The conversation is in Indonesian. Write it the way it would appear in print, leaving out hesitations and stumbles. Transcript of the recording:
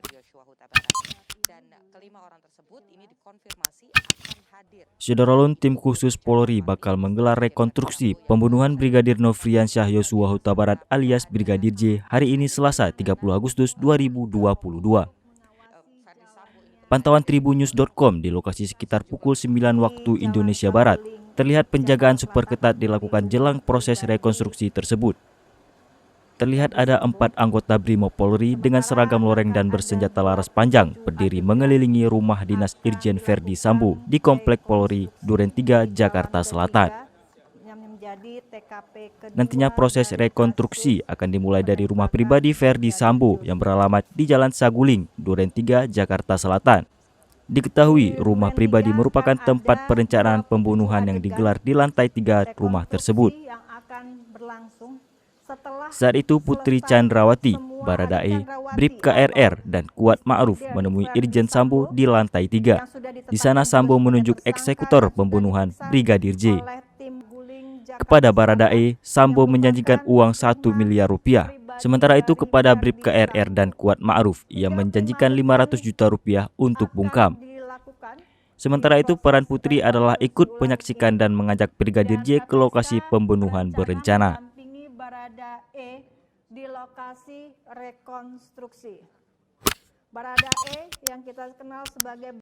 Joshua Huta Barat. Dan kelima orang tersebut ini dikonfirmasi akan hadir. Saudara tim khusus Polri bakal menggelar rekonstruksi pembunuhan Brigadir Nofriansyah Yosua Huta Barat alias Brigadir J hari ini Selasa 30 Agustus 2022. Pantauan tribunnews.com di lokasi sekitar pukul 9 waktu Indonesia Barat, terlihat penjagaan super ketat dilakukan jelang proses rekonstruksi tersebut. Terlihat ada 4 anggota Brimob Polri dengan seragam loreng dan bersenjata laras panjang berdiri mengelilingi rumah dinas Irjen Verdi Sambo di Komplek Polri, Duren 3, Jakarta Selatan. Nantinya proses rekonstruksi akan dimulai dari rumah pribadi Verdi Sambo yang beralamat di Jalan Saguling, Duren 3, Jakarta Selatan. Diketahui rumah pribadi merupakan tempat perencanaan pembunuhan yang digelar di lantai 3 rumah tersebut. Saat itu Putri Chandrawati, Baradae, Bribka RR, dan Kuat Ma'ruf menemui Irjen Sambo di lantai 3. Di sana Sambo menunjuk eksekutor pembunuhan Brigadir J. Kepada Baradae, Sambo menjanjikan uang 1 miliar rupiah. Sementara itu kepada Bribka RR dan Kuat Ma'ruf, ia menjanjikan 500 juta rupiah untuk bungkam. Sementara itu peran Putri adalah ikut menyaksikan dan mengajak Brigadir J ke lokasi pembunuhan berencana. Baradae di lokasi rekonstruksi. Baradae yang kita kenal sebagai